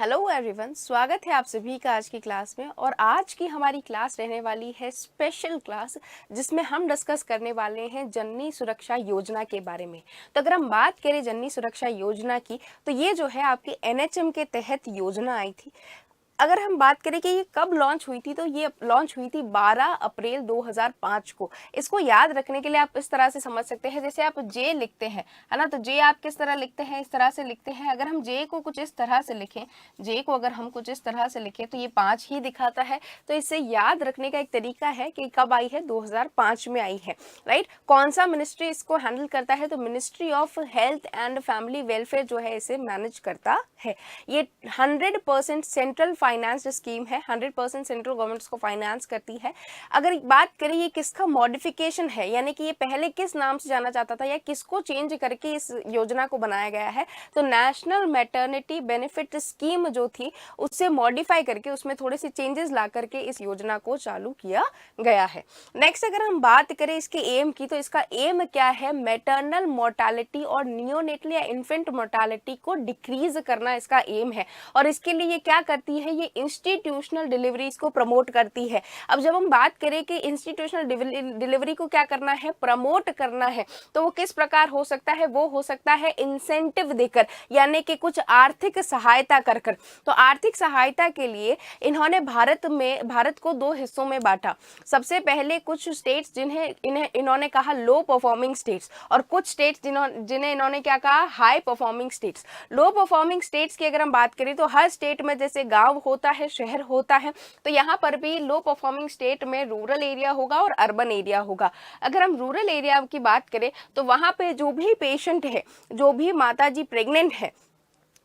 Hello everyone, स्वागत है आप सभी का आज की क्लास में। और आज की हमारी क्लास रहने वाली है स्पेशल क्लास, जिसमें हम डिस्कस करने वाले हैं जननी सुरक्षा योजना के बारे में। तो अगर हम बात करें जननी सुरक्षा योजना की, तो ये जो है आपकी एनएचएम के तहत योजना आई थी। अगर हम बात करें कि ये कब लॉन्च हुई थी, तो ये लॉन्च हुई थी 12 अप्रैल 2005 को। इसको याद रखने के लिए आप इस तरह से समझ सकते हैं, जैसे आप जे लिखते हैं, है ना, तो जे आप किस तरह लिखते हैं, इस तरह से लिखते हैं। अगर हम जे को कुछ इस तरह से लिखें, जे को अगर हम कुछ इस तरह से लिखें तो ये 5 ही दिखाता है। तो इससे याद रखने का एक तरीका है कि कब आई है, 2005 में आई है, राइट। कौन सा मिनिस्ट्री इसको हैंडल करता है, तो ministry of health and family welfare जो है इसे मैनेज करता है। ये 100% सेंट्रल फाइनेंस स्कीम है, 100% सेंट्रल गवर्नमेंट को फाइनेंस करती है। अगर बात करें ये किसका मॉडिफिकेशन है, यानी कि ये पहले किस नाम से जाना जाता था या किसको चेंज करके इस योजना को बनाया गया है, तो नेशनल मैटरनिटी बेनिफिट स्कीम जो थी उससे मॉडिफाई करके उसमें थोड़े से चेंजेस ला करके इस योजना को चालू किया गया है। नेक्स्ट अगर हम बात करें इसके एम की, तो इसका एम क्या है, मैटरनल मोर्टालिटी और नियोनेटल या इन्फेंट मोर्टालिटी को डिक्रीज करना इसका एम है। और इसके लिए ये क्या करती है, ये इंस्टीट्यूशनल डिलीवरीज को प्रमोट करती है। अब जब हम बात करें कि इंस्टीट्यूशनल डिलीवरी को क्या करना है, प्रमोट करना है, तो वो किस प्रकार हो सकता है, वो हो सकता है इंसेंटिव देकर, यानी कि कुछ आर्थिक सहायता कर कर। तो आर्थिक सहायता के लिए इन्होंने भारत को 2 हिस्सों में बांटा। सबसे पहले कुछ स्टेट्स इन्होंने कहा लो परफॉर्मिंग स्टेट्स, और कुछ स्टेट्स जिन्हें इन्होंने क्या कहा, हाई परफॉर्मिंग स्टेट्स। लो परफॉर्मिंग स्टेट्स की अगर हम बात करें तो हर स्टेट में जैसे गांव होता है, शहर होता है, तो यहाँ पर भी लो परफॉर्मिंग स्टेट में रूरल एरिया होगा और अर्बन एरिया होगा। अगर हम रूरल एरिया की बात करें तो वहाँ पे जो भी पेशेंट है, जो भी माताजी प्रेग्नेंट है,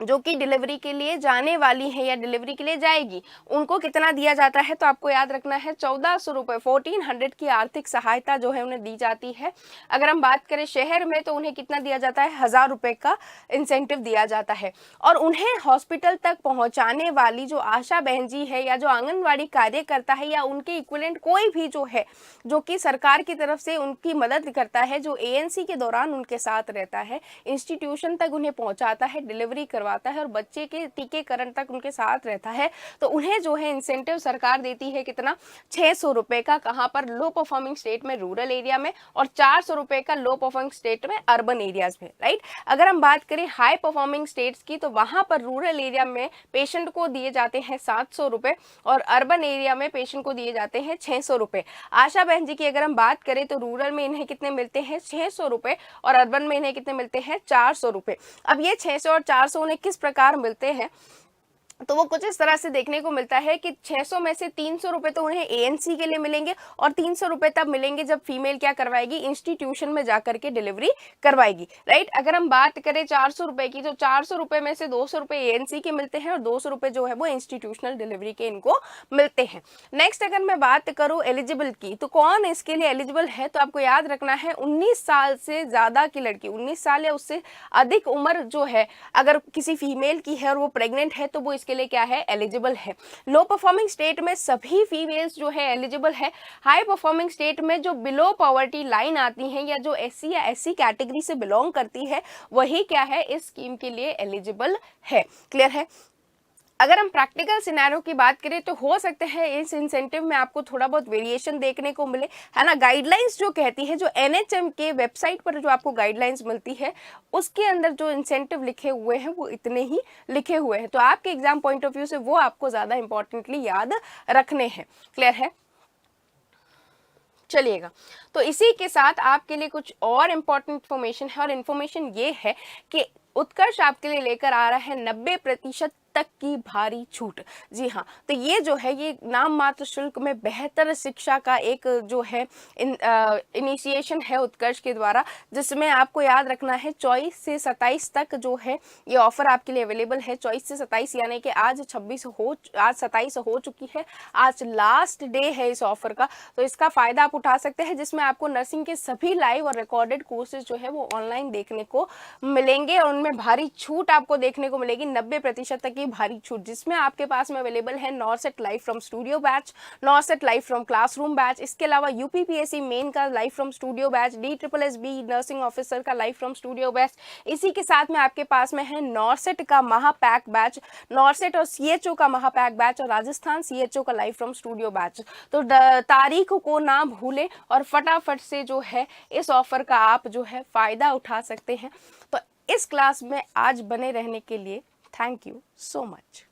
जो कि डिलीवरी के लिए जाने वाली है या डिलीवरी के लिए जाएगी, उनको कितना दिया जाता है, तो आपको याद रखना है 1400 रुपये, 1400 की आर्थिक सहायता जो है उन्हें दी जाती है। अगर हम बात करें शहर में तो उन्हें कितना दिया जाता है, 1000 रुपये का इंसेंटिव दिया जाता है। और उन्हें हॉस्पिटल तक पहुंचाने वाली जो आशा बहन जी है या जो आंगनवाड़ी कार्यकर्ता है या उनके इक्विवेलेंट कोई भी जो है, जो कि सरकार की तरफ से उनकी मदद करता है, जो एएनसी के दौरान उनके साथ रहता है, इंस्टीट्यूशन तक उन्हें पहुंचाता है, डिलीवरी करवाता है और बच्चे के टीकाकरण तक उनके साथ रहता है, तो उन्हें जो है इंसेंटिव सरकार देती है कितना, 600 रुपए का। कहां पर, लो परफॉर्मिंग स्टेट में, रूरल एरिया में, और 400 रुपए का लो परफॉर्मिंग स्टेट में, अर्बन एरियाज में, राइट। अगर हम बात करें हाई परफॉर्मिंग स्टेट्स की, तो वहां पर रूरल एरिया में पेशेंट को दिए जाते हैं 700 रुपए और अर्बन एरिया में पेशेंट को दिए जाते हैं 600 रुपए। आशा बहन जी की अगर हम बात करें तो रूरल में इन्हें कितने मिलते हैं, 600 रुपए, और अर्बन में इन्हें कितने मिलते हैं, 400 रुपए। अब ये 600 और 400 उन्हें किस प्रकार मिलते हैं, तो वो कुछ इस तरह से देखने को मिलता है कि 600 में से 300 रुपए तो उन्हें एएनसी के लिए मिलेंगे और 300 रुपए तब मिलेंगे जब फीमेल क्या करवाएगी, इंस्टीट्यूशन में जाकर के डिलीवरी करवाएगी, राइट। अगर हम बात करें 400 रुपए की, तो 400 रुपए में से 200 रुपए एएनसी के मिलते हैं और 200 रुपए जो है वो इंस्टीट्यूशनल डिलीवरी के इनको मिलते हैं। नेक्स्ट अगर मैं बात करूं एलिजिबल की, तो कौन इसके लिए एलिजिबल है, तो आपको याद रखना है 19 साल से ज्यादा की लड़की, 19 साल या उससे अधिक उम्र जो है अगर किसी फीमेल की है और वो प्रेग्नेंट है, तो वो के लिए क्या है, एलिजिबल है। लो परफॉर्मिंग स्टेट में सभी फीमेल्स जो है एलिजिबल है। हाई परफॉर्मिंग स्टेट में जो बिलो पॉवर्टी लाइन आती हैं या जो एससी या एससी कैटेगरी से बिलोंग करती है, वही क्या है, इस स्कीम के लिए एलिजिबल है। क्लियर है। अगर हम प्रैक्टिकल सिनेरियो की बात करें तो हो सकता है इस इंसेंटिव में आपको थोड़ा बहुत वेरिएशन देखने को मिले, है ना। गाइडलाइंस जो कहती है, जो एनएचएम के वेबसाइट पर जो आपको गाइडलाइंस मिलती है, उसके अंदर जो इंसेंटिव लिखे हुए हैं वो इतने ही लिखे हुए हैं। तो आपके एग्जाम पॉइंट ऑफ व्यू से वो आपको ज्यादा इंपॉर्टेंटली याद रखने हैं। क्लियर है। चलिएगा, तो इसी के साथ आपके लिए कुछ और इम्पोर्टेंट इन्फॉर्मेशन है, और इन्फॉर्मेशन ये है कि उत्कर्ष आपके लिए लेकर आ रहा है 90% तक की भारी छूट। जी हाँ, तो ये जो है ये नाम मात्र शुल्क में बेहतर शिक्षा का एक जो है इनिशिएशन है उत्कर्ष के द्वारा, जिसमें आपको याद रखना है 24 से 27 तक जो है ये ऑफर आपके लिए अवेलेबल है। 24 से 27 यानी कि आज 27 हो चुकी है, आज लास्ट डे है इस ऑफर का। तो इसका फायदा आप उठा सकते हैं, जिसमें आपको नर्सिंग के सभी लाइव और रिकॉर्डेड कोर्सेज जो है वो ऑनलाइन देखने को मिलेंगे और उनमें भारी छूट आपको देखने को मिलेगी। 90% तक की भारी छूट, जिसमें आपके पास में अवेलेबल है NORCET live from studio batch, NORCET live from classroom batch, इसके अलावा यूपीपीएससी मेन का live from studio batch, DSSB nursing officer का लाइव फ्रॉम स्टूडियो बैच। इसी के साथ में आपके पास में है नॉरसेट का महापैक बैच, नॉरसेट और CHO का महापैक बैच और राजस्थान CHO का लाइव फ्रॉम स्टूडियो बैच। तो तारीख को ना भूलें और फटाफट से जो है इस ऑफर का आप जो है फायदा उठा सकते हैं। तो इस क्लास में आज बने रहने के लिए थैंक यू सो मच।